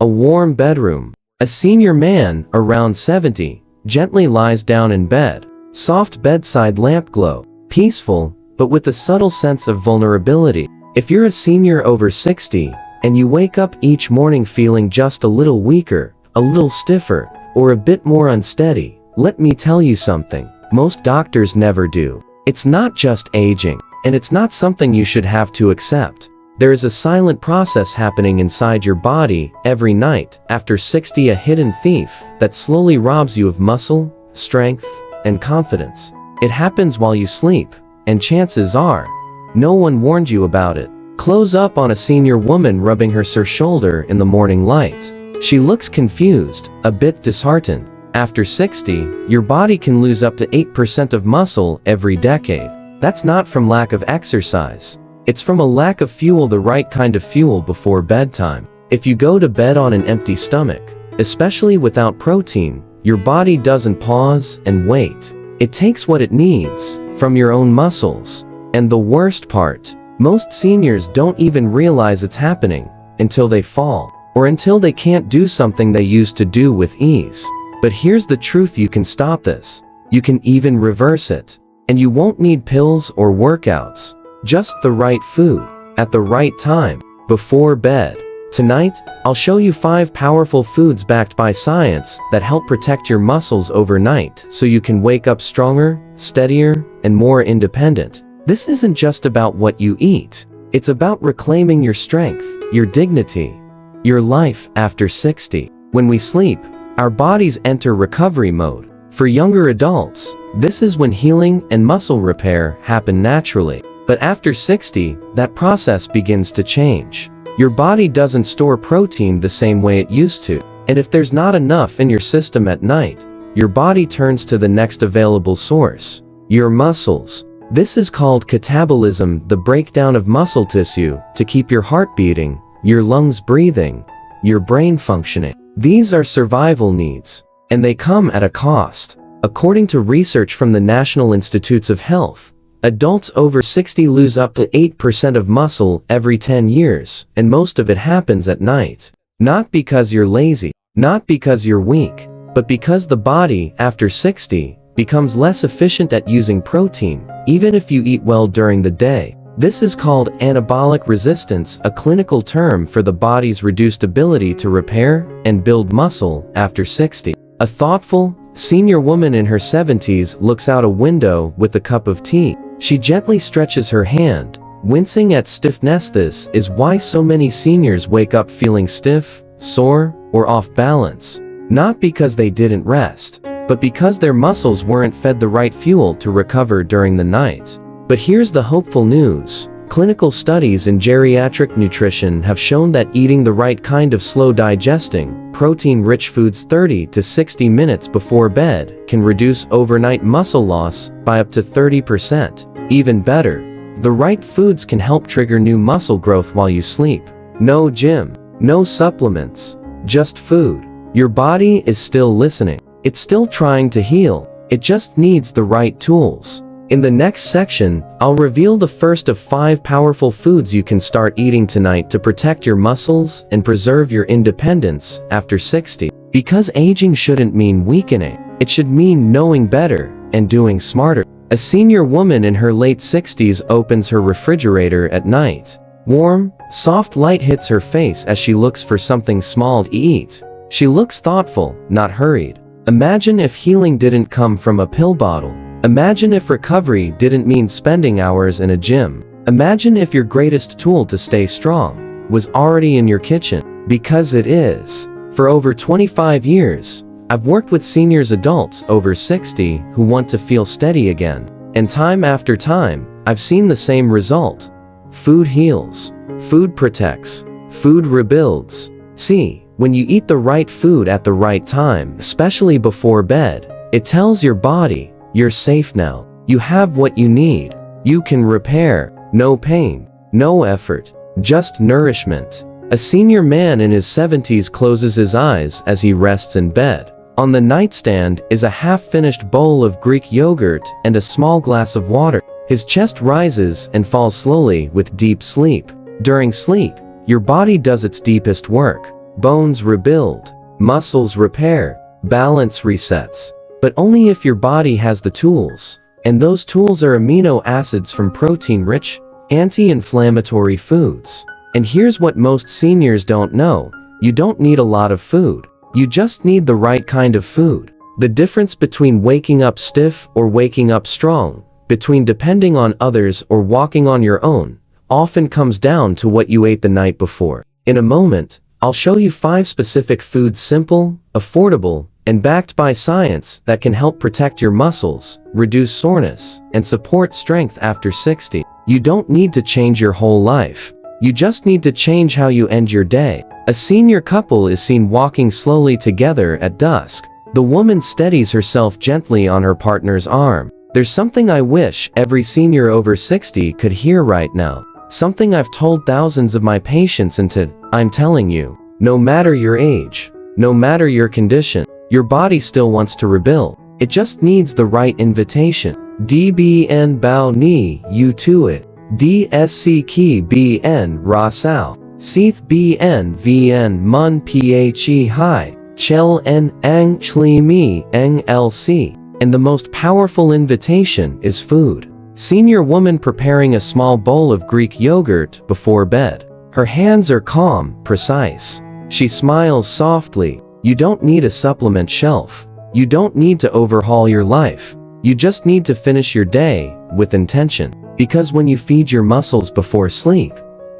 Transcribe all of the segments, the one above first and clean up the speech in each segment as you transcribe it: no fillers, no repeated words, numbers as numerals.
A warm bedroom. A senior man, around 70, gently lies down in bed. Soft bedside lamp glow. Peaceful, but with a subtle sense of vulnerability. If you're a senior over 60, and you wake up each morning feeling just a little weaker, a little stiffer, or a bit more unsteady, let me tell you something most doctors never do. It's not just aging, and it's not something you should have to accept. There is a silent process happening inside your body every night after 60, a hidden thief that slowly robs you of muscle, strength, and confidence. It happens while you sleep, and chances are, no one warned you about it. Close up on a senior woman rubbing her sore shoulder in the morning light. She looks confused, a bit disheartened. After 60, your body can lose up to 8% of muscle every decade. That's not from lack of exercise. It's from a lack of fuel, the right kind of fuel before bedtime. If you go to bed on an empty stomach, especially without protein, your body doesn't pause and wait. It takes what it needs from your own muscles. And the worst part, most seniors don't even realize it's happening until they fall, or until they can't do something they used to do with ease. But here's the truth: you can stop this. You can even reverse it. And you won't need pills or workouts. Just the right food, at the right time, before bed. Tonight, I'll show you 5 powerful foods backed by science that help protect your muscles overnight so you can wake up stronger, steadier, and more independent. This isn't just about what you eat. It's about reclaiming your strength, your dignity, your life after 60. When we sleep, our bodies enter recovery mode. For younger adults, this is when healing and muscle repair happen naturally. But after 60, that process begins to change. Your body doesn't store protein the same way it used to. And if there's not enough in your system at night, your body turns to the next available source: your muscles. This is called catabolism, the breakdown of muscle tissue to keep your heart beating, your lungs breathing, your brain functioning. These are survival needs, and they come at a cost. According to research from the National Institutes of Health, adults over 60 lose up to 8% of muscle every 10 years, and most of it happens at night. Not because you're lazy, not because you're weak, but because the body, after 60, becomes less efficient at using protein, even if you eat well during the day. This is called anabolic resistance, a clinical term for the body's reduced ability to repair and build muscle after 60. A thoughtful, senior woman in her 70s looks out a window with a cup of tea. She gently stretches her hand, wincing at stiffness. This is why so many seniors wake up feeling stiff, sore, or off balance. Not because they didn't rest, but because their muscles weren't fed the right fuel to recover during the night. But here's the hopeful news. Clinical studies in geriatric nutrition have shown that eating the right kind of slow-digesting, protein-rich foods 30 to 60 minutes before bed can reduce overnight muscle loss by up to 30%. Even better, the right foods can help trigger new muscle growth while you sleep. No gym, no supplements, just food. Your body is still listening. It's still trying to heal. It just needs the right tools. In the next section, I'll reveal the first of 5 powerful foods you can start eating tonight to protect your muscles and preserve your independence after 60. Because aging shouldn't mean weakening. It should mean knowing better and doing smarter. A senior woman in her late 60s opens her refrigerator at night. Warm, soft light hits her face as she looks for something small to eat. She looks thoughtful, not hurried. Imagine if healing didn't come from a pill bottle. Imagine if recovery didn't mean spending hours in a gym. Imagine if your greatest tool to stay strong was already in your kitchen. Because it is. For over 25 years, I've worked with seniors, adults over 60 who want to feel steady again. And time after time, I've seen the same result. Food heals. Food protects. Food rebuilds. See, when you eat the right food at the right time, especially before bed, it tells your body, you're safe now. You have what you need. You can repair. No pain, no effort, just nourishment. A senior man in his 70s closes his eyes as he rests in bed. On the nightstand is a half-finished bowl of Greek yogurt and a small glass of water. His chest rises and falls slowly with deep sleep. During sleep, your body does its deepest work. bones rebuild, muscles repair, balance resets. But only if your body has the tools. And those tools are amino acids from protein-rich, anti-inflammatory foods. And here's what most seniors don't know. You don't need a lot of food. You just need the right kind of food. The difference between waking up stiff or waking up strong, between depending on others or walking on your own, often comes down to what you ate the night before. In a moment, I'll show you 5 specific foods, simple, affordable, and backed by science, that can help protect your muscles, reduce soreness, and support strength after 60. You don't need to change your whole life. You just need to change how you end your day. A senior couple is seen walking slowly together at dusk. The woman steadies herself gently on her partner's arm. There's something I wish every senior over 60 could hear right now. Something I've told thousands of my patients, and I'm telling you, no matter your age, no matter your condition, your body still wants to rebuild. It just needs the right invitation. DBN bao ni u tu it. DSC ki bn ra sao. Seeth bn vn mun phe hai. Chel en ang chli mi eng lc. And the most powerful invitation is food. Senior woman preparing a small bowl of Greek yogurt before bed. Her hands are calm, precise. She smiles softly. You don't need a supplement shelf. You don't need to overhaul your life. You just need to finish your day with intention. Because when you feed your muscles before sleep,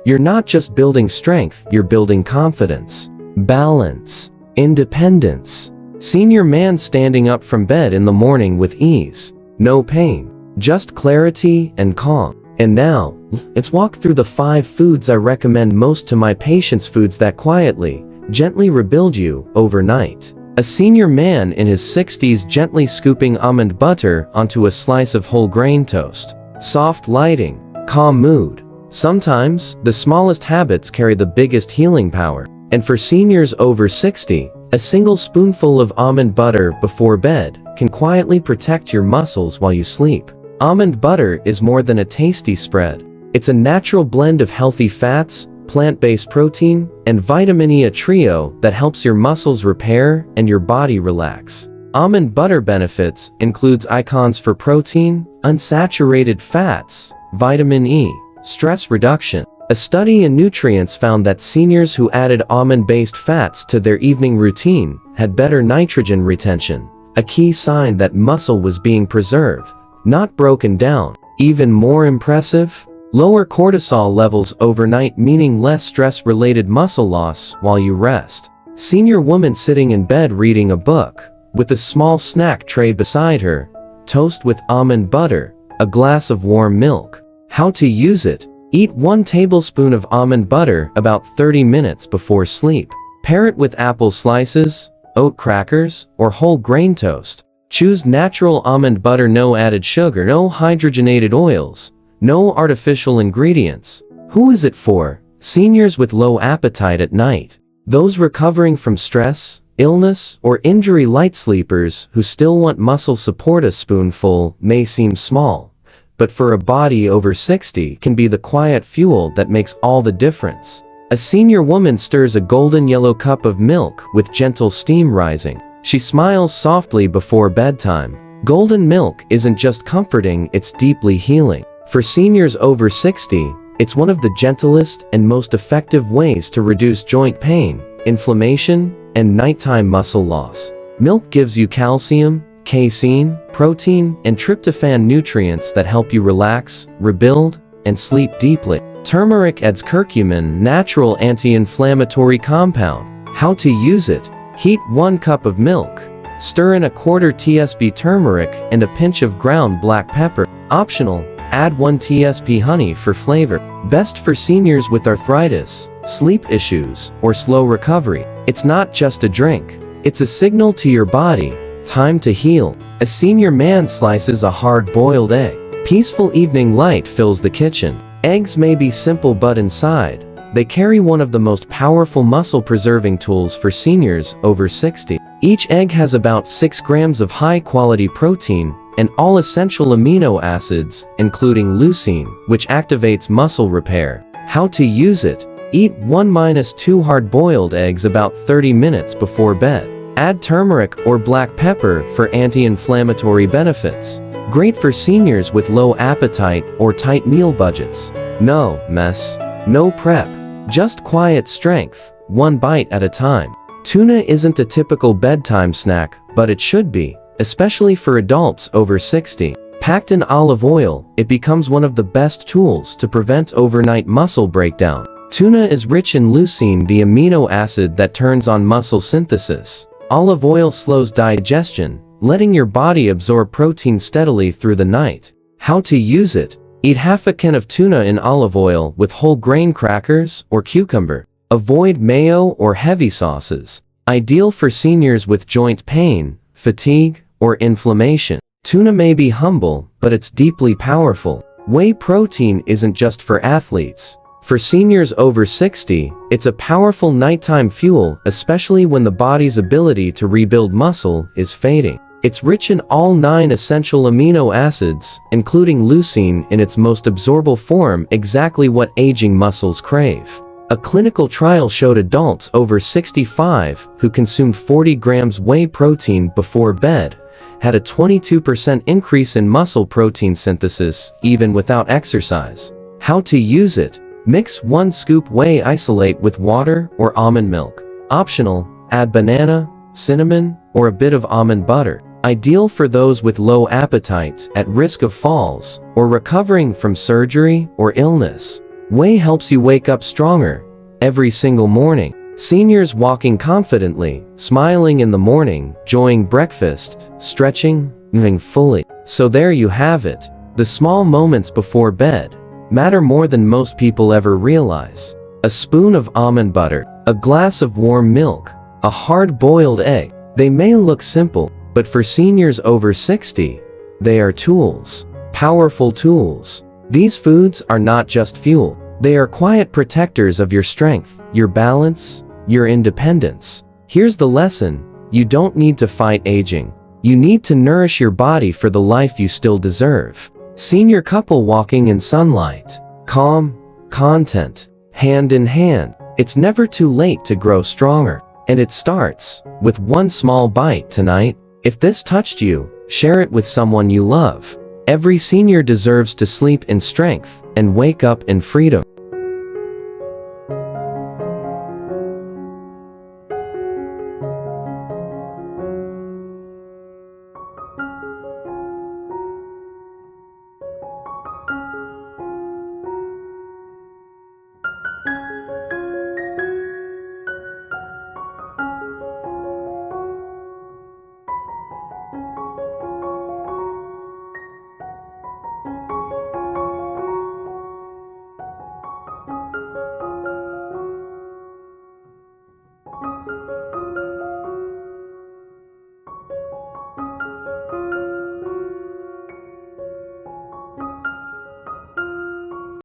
you're not just building strength, you're building confidence, balance, independence. Senior man standing up from bed in the morning with ease. No pain, just clarity and calm. And now, let's walk through the 5 foods I recommend most to my patients. Foods that quietly, gently rebuild you overnight. A senior man in his 60s gently scooping almond butter onto a slice of whole grain toast. Soft lighting, calm mood. Sometimes, the smallest habits carry the biggest healing power. And for seniors over 60, a single spoonful of almond butter before bed can quietly protect your muscles while you sleep. Almond butter is more than a tasty spread. It's a natural blend of healthy fats, plant-based protein, and vitamin E, a trio that helps your muscles repair and your body relax. Almond butter benefits includes icons for protein, unsaturated fats, vitamin E, stress reduction. A study in nutrients found that seniors who added almond-based fats to their evening routine had better nitrogen retention, a key sign that muscle was being preserved, not broken down. Even more impressive? Lower cortisol levels overnight, meaning less stress-related muscle loss while you rest. Senior woman sitting in bed reading a book, with a small snack tray beside her, toast with almond butter, a glass of warm milk. How to use it? Eat 1 tablespoon of almond butter about 30 minutes before sleep. Pair it with apple slices, oat crackers, or whole grain toast. Choose natural almond butter, no added sugar, no hydrogenated oils, no artificial ingredients. Who is it for? Seniors with low appetite at night. Those recovering from stress, illness, or injury, light sleepers who still want muscle support. A spoonful may seem small, but for a body over 60 can be the quiet fuel that makes all the difference. A senior woman stirs a golden yellow cup of milk with gentle steam rising. She smiles softly before bedtime. Golden milk isn't just comforting, it's deeply healing. For seniors over 60, it's one of the gentlest and most effective ways to reduce joint pain, inflammation, and nighttime muscle loss. Milk gives you calcium, casein, protein, and tryptophan, nutrients that help you relax, rebuild, and sleep deeply. Turmeric adds curcumin, natural anti-inflammatory compound. How to use it? Heat 1 cup of milk. Stir in 1/4 tsp turmeric and a pinch of ground black pepper. Optional, add 1 tsp honey for flavor. Best for seniors with arthritis, sleep issues, or slow recovery. It's not just a drink. It's a signal to your body. Time to heal. A senior man slices a hard-boiled egg. Peaceful evening light fills the kitchen. Eggs may be simple, but inside, they carry one of the most powerful muscle-preserving tools for seniors over 60. Each egg has about 6 grams of high-quality protein and all essential amino acids, including leucine, which activates muscle repair. How to use it? Eat 1-2 hard-boiled eggs about 30 minutes before bed. Add turmeric or black pepper for anti-inflammatory benefits. Great for seniors with low appetite or tight meal budgets. No mess, no prep, just quiet strength, one bite at a time. Tuna isn't a typical bedtime snack, but it should be, especially for adults over 60. Packed in olive oil, it becomes one of the best tools to prevent overnight muscle breakdown. Tuna is rich in leucine, the amino acid that turns on muscle synthesis. Olive oil slows digestion, letting your body absorb protein steadily through the night. How to use it? Eat half a can of tuna in olive oil with whole grain crackers or cucumber. Avoid mayo or heavy sauces. Ideal for seniors with joint pain, fatigue, or inflammation. Tuna may be humble, but it's deeply powerful. Whey protein isn't just for athletes. For seniors over 60, it's a powerful nighttime fuel, especially when the body's ability to rebuild muscle is fading. It's rich in all 9 essential amino acids, including leucine in its most absorbable form, exactly what aging muscles crave. A clinical trial showed adults over 65 who consumed 40 grams whey protein before bed had a 22% increase in muscle protein synthesis even without exercise. How to use it? Mix 1 scoop whey isolate with water or almond milk. Optional, add banana, cinnamon, or a bit of almond butter. Ideal for those with low appetite, at risk of falls, or recovering from surgery or illness. Whey helps you wake up stronger every single morning. Seniors walking confidently, smiling in the morning, enjoying breakfast, stretching, moving fully. So there you have it. The small moments before bed matter more than most people ever realize. A spoon of almond butter, a glass of warm milk, a hard-boiled egg. They may look simple, but for seniors over 60, they are tools. Powerful tools. These foods are not just fuel. They are quiet protectors of your strength, your balance, your independence. Here's the lesson: you don't need to fight aging. You need to nourish your body for the life you still deserve. Senior couple walking in sunlight. Calm, content, hand in hand. It's never too late to grow stronger. And it starts with one small bite tonight. If this touched you, share it with someone you love. Every senior deserves to sleep in strength and wake up in freedom.